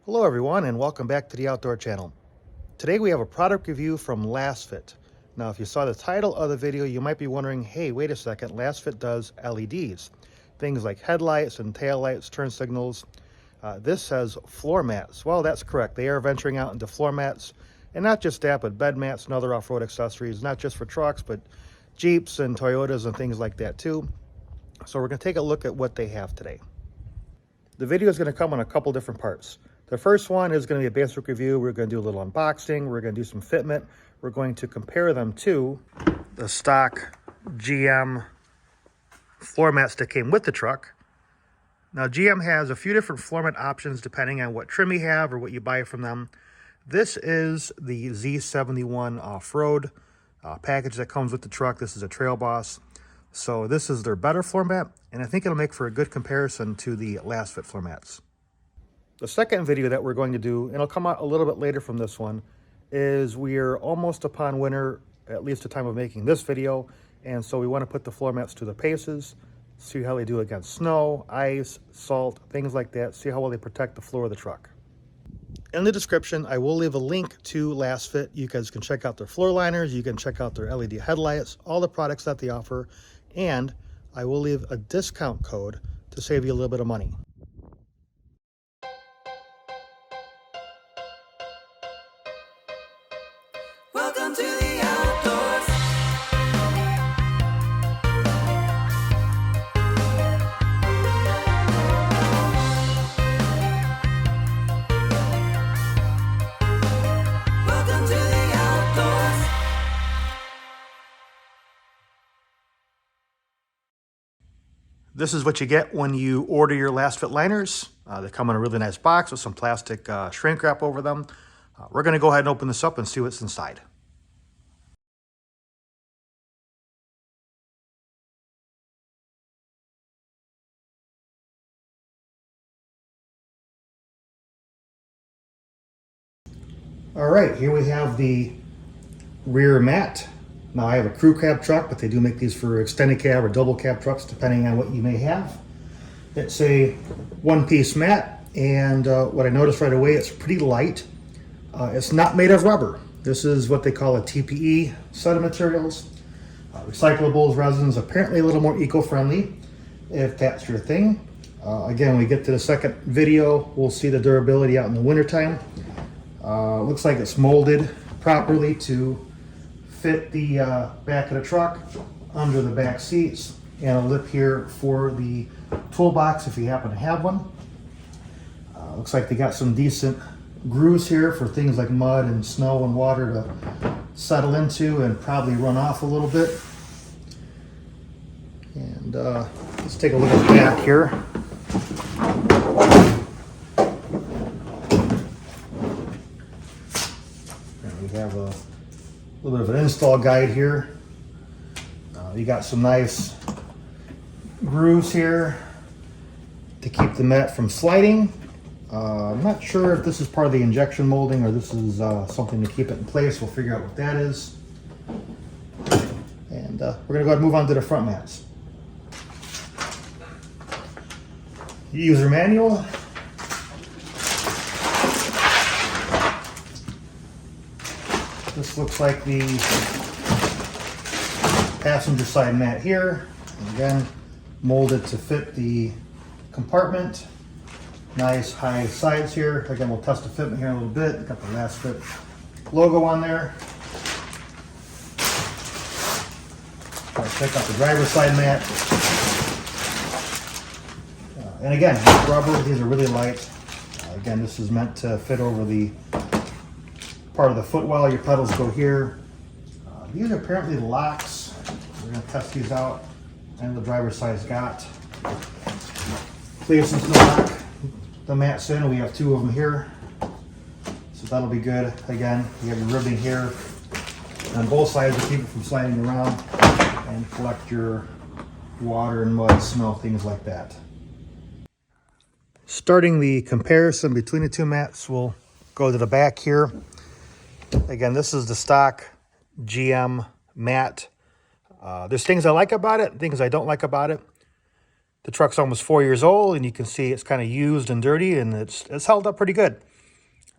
Hello everyone and welcome back to the Outdoor Channel. Today we have a product review from LASFIT. Now if you saw the title of the video you might be wondering, hey wait a second, LASFIT does LEDs. Things like headlights and taillights, turn signals. This says floor mats. Well, that's correct. They are venturing out into floor mats, and not just that, but bed mats and other off-road accessories, not just for trucks, but Jeeps and Toyotas and things like that too. So we're going to take a look at what they have today. The video is going to come in a couple different parts. The first one is going to be a basic review. We're going to do a little unboxing. We're going to do some fitment. We're going to compare them to the stock GM floor mats that came with the truck. Now, GM has a few different floor mat options depending on what trim you have or what you buy from them. This is the Z71 off-road package that comes with the truck. This is a Trail Boss. So this is their better floor mat, and I think it'll make for a good comparison to the LASFIT floor mats. The second video that we're going to do, and it'll come out a little bit later from this one, is we're almost upon winter, at least the time of making this video, and so we want to put the floor mats to the paces, see how they do against snow, ice, salt, things like that, see how well they protect the floor of the truck. In the description, I will leave a link to LASFIT. You guys can check out their floor liners, you can check out their LED headlights, all the products that they offer, and I will leave a discount code to save you a little bit of money. Welcome to the outdoors. Welcome to the outdoors. This is what you get when you order your LASFIT liners. They come in a really nice box with some plastic shrink wrap over them. We're going to go ahead and open this up and see what's inside. All right, here we have the rear mat. Now I have a crew cab truck, but they do make these for extended cab or double cab trucks, depending on what you may have. It's a one-piece mat, and what I noticed right away, it's pretty light. It's not made of rubber. This is what they call a TPE set of materials. Recyclables, resins, apparently a little more eco-friendly, if that's your thing. Again, when we get to the second video, we'll see the durability out in the wintertime. Looks like it's molded properly to fit the back of the truck, under the back seats, and a lip here for the toolbox if you happen to have one. Looks like they got some decent grooves here for things like mud and snow and water to settle into and probably run off a little bit. And let's take a look at the back here. We have a little bit of an install guide here. You got some nice grooves here to keep the mat from sliding. I'm not sure if this is part of the injection molding or this is something to keep it in place. We'll figure out what that is. And we're going to go ahead and move on to the front mats. User manual. This looks like the passenger side mat here. And again, molded to fit the compartment. Nice high sides here. Again, we'll test the fitment here in a little bit. Got the LASFIT logo on there. Check out the driver's side mat. And again, rubber, these are really light. Again, this is meant to fit over the part of the footwell. Your pedals go here. These are apparently locks. We're going to test these out. And the driver's side's got places to lock the mats in. We have two of them here, so that'll be good. Again, you have your ribbing here on both sides to keep it from sliding around and collect your water and mud, snow, things like that. Starting the comparison between the two mats, we'll go to the back here. Again, this is the stock GM mat. There's things I like about it, things I don't like about it. The truck's almost 4 years old, and you can see it's kind of used and dirty, and it's held up pretty good.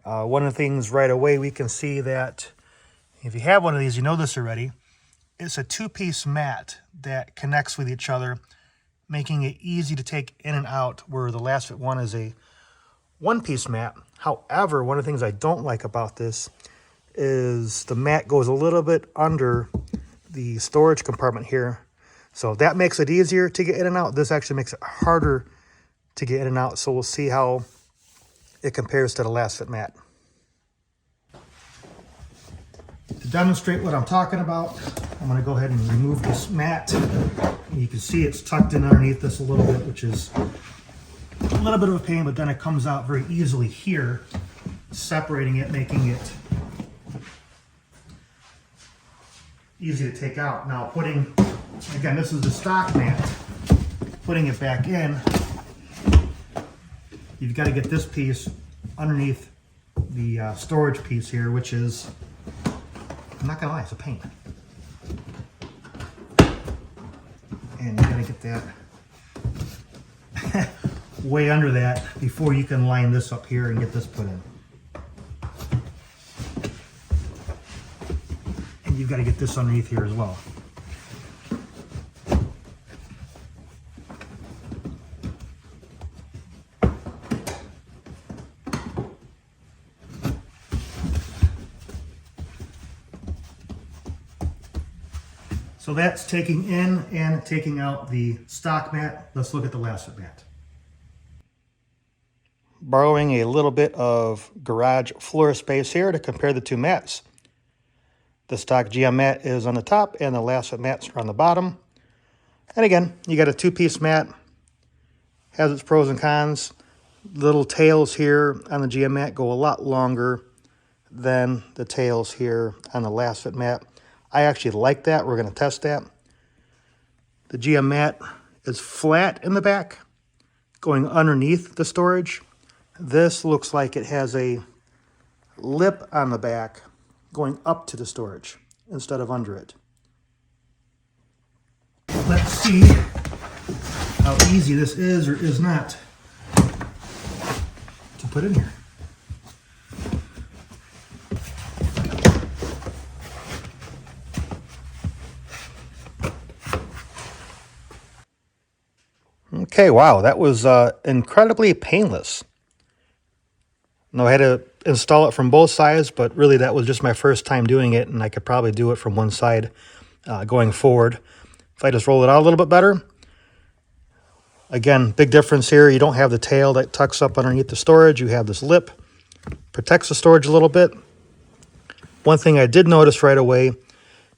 One of the things right away we can see that if you have one of these, you know this already, it's a two-piece mat that connects with each other, making it easy to take in and out, where the LASFIT one is a one-piece mat. However, one of the things I don't like about this is the mat goes a little bit under the storage compartment here. So that makes it easier to get in and out. This actually makes it harder to get in and out. So we'll see how it compares to the LASFIT mat. To demonstrate what I'm talking about, I'm going to go ahead and remove this mat. You can see it's tucked in underneath this a little bit, which is a little bit of a pain, but then it comes out very easily here, separating it, making it easy to take out. Now putting, again, this is the stock mat, putting it back in, you've got to get this piece underneath the storage piece here, which is, I'm not gonna lie, it's a pain. And you gotta get that way under that before you can line this up here and get this put in. And you've got to get this underneath here as well. So that's taking in and taking out the stock mat. Let's look at the LASFIT mat. Borrowing a little bit of garage floor space here to compare the two mats. The stock GM mat is on the top and the LASFIT mats are on the bottom. And again, you got a two-piece mat. Has its pros and cons. Little tails here on the GM mat go a lot longer than the tails here on the LASFIT mat. I actually like that. We're going to test that. The GM mat is flat in the back, going underneath the storage. This looks like it has a lip on the back going up to the storage instead of under it. Let's see how easy this is or is not to put in here. Okay, wow, that was incredibly painless. Now, I had to install it from both sides, but really that was just my first time doing it, and I could probably do it from one side going forward. If I just roll it out a little bit better. Again, big difference here. You don't have the tail that tucks up underneath the storage. You have this lip. Protects the storage a little bit. One thing I did notice right away,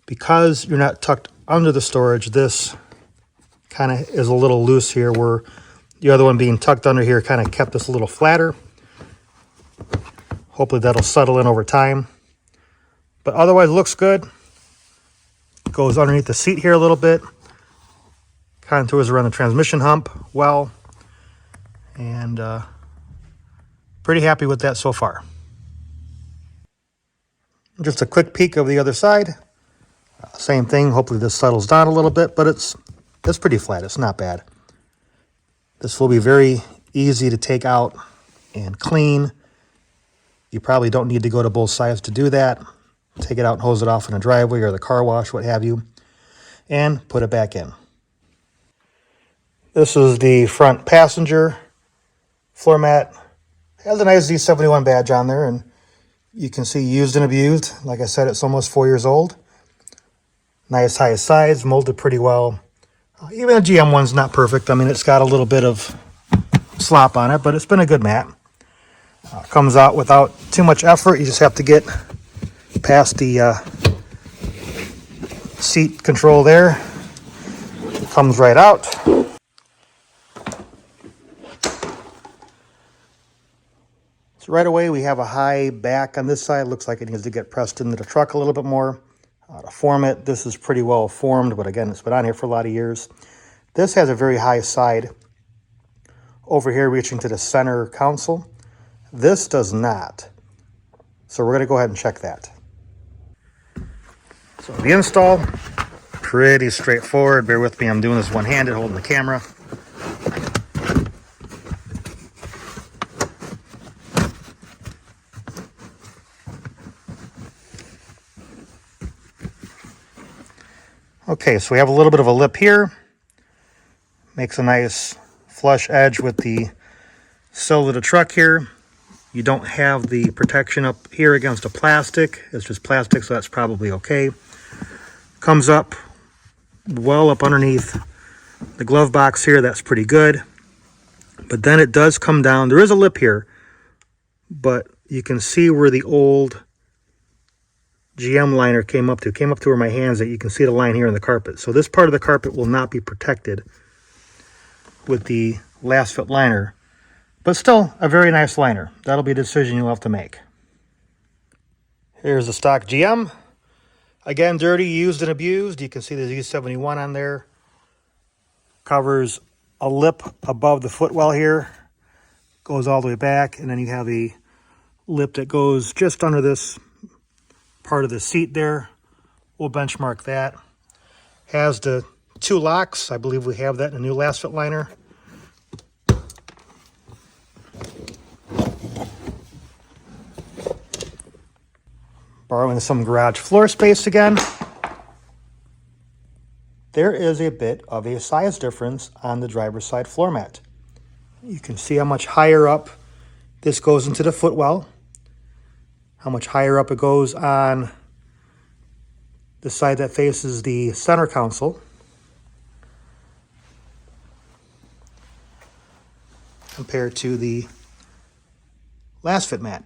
because you're not tucked under the storage, this kind of is a little loose here, where the other one being tucked under here kind of kept this a little flatter. Hopefully that'll settle in over time. But otherwise, it looks good. Goes underneath the seat here a little bit. Contours around the transmission hump well. And pretty happy with that so far. Just a quick peek of the other side. Same thing. Hopefully this settles down a little bit, but it's pretty flat. It's not bad. This will be very easy to take out and clean. You probably don't need to go to both sides to do that. Take it out and hose it off in a driveway or the car wash, what have you, and put it back in. This is the front passenger floor mat. Has a nice Z71 badge on there, and you can see used and abused. Like I said, it's almost 4 years old. Nice high sides, molded pretty well. Even the GM one's not perfect. I mean, it's got a little bit of slop on it, but it's been a good mat. Comes out without too much effort. You just have to get past the seat control there. It comes right out. So right away we have a high back on this side. Looks like it needs to get pressed into the truck a little bit more. To form it, this is pretty well formed, but again, it's been on here for a lot of years. This has a very high side over here reaching to the center console. This does not. So we're going to go ahead and check that. So the install, pretty straightforward. Bear with me, I'm doing this one-handed, holding the camera. Okay, so we have a little bit of a lip here. Makes a nice flush edge with the sill of the truck here. You don't have the protection up here against a plastic. It's just plastic, so that's probably okay. Comes up well up underneath the glove box here. That's pretty good. But then it does come down. There is a lip here, but you can see where the old GM liner came up to where my hands at. You can see the line here in the carpet. So this part of the carpet will not be protected with the LASFIT liner, but still a very nice liner. That'll be a decision you'll have to make. Here's the stock GM. Again, dirty, used, and abused. You can see the Z71 on there. Covers a lip above the footwell here. Goes all the way back, and then you have a lip that goes just under this part of the seat there. We'll benchmark that. Has the 2 locks. I believe we have that in a new LASFIT liner. Borrowing some garage floor space again. There is a bit of a size difference on the driver's side floor mat. You can see how much higher up this goes into the footwell, how much higher up it goes on the side that faces the center console, compared to the LASFIT mat.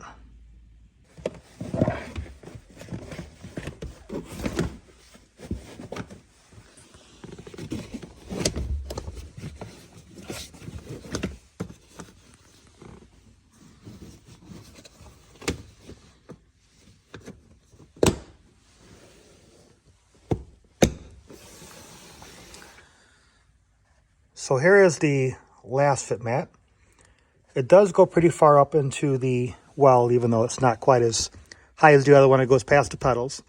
So here is the LASFIT mat. It does go pretty far up into the well, even though it's not quite as high as the other one. It goes past the pedals.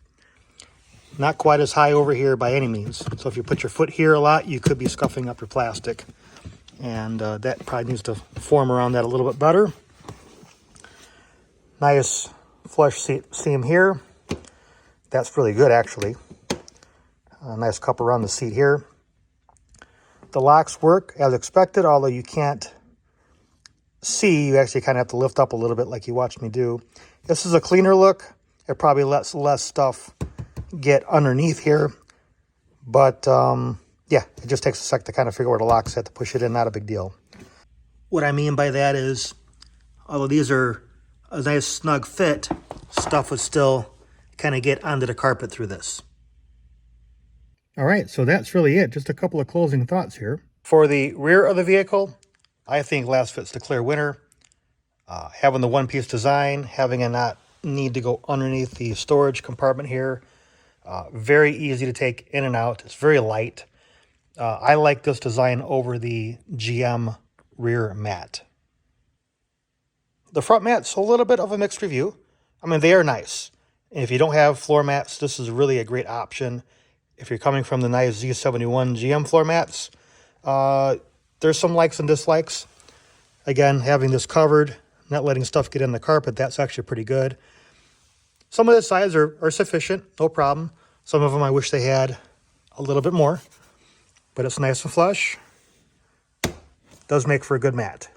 Not quite as high over here by any means. So if you put your foot here a lot, you could be scuffing up your plastic. And that probably needs to form around that a little bit better. Nice flush seam here. That's really good, actually. A nice cup around the seat here. The locks work as expected, although you can't see. You actually kind of have to lift up a little bit like you watched me do. This is a cleaner look. It probably lets less stuff get underneath here. But, yeah, it just takes a sec to kind of figure where the lock's at to push it in. Not a big deal. What I mean by that is, although these are a nice snug fit, stuff would still kind of get onto the carpet through this. All right, so that's really it. Just a couple of closing thoughts here. For the rear of the vehicle, I think LASFIT's the clear winner. Having the one-piece design, having it not need to go underneath the storage compartment here. Very easy to take in and out. It's very light. I like this design over the GM rear mat. The front mat's a little bit of a mixed review. I mean, they are nice. And if you don't have floor mats, this is really a great option. If you're coming from the nice Z71 GM floor mats, there's some likes and dislikes. Again, having this covered, not letting stuff get in the carpet, that's actually pretty good. Some of the sides are sufficient, no problem. Some of them I wish they had a little bit more, but it's nice and flush. Does make for a good mat.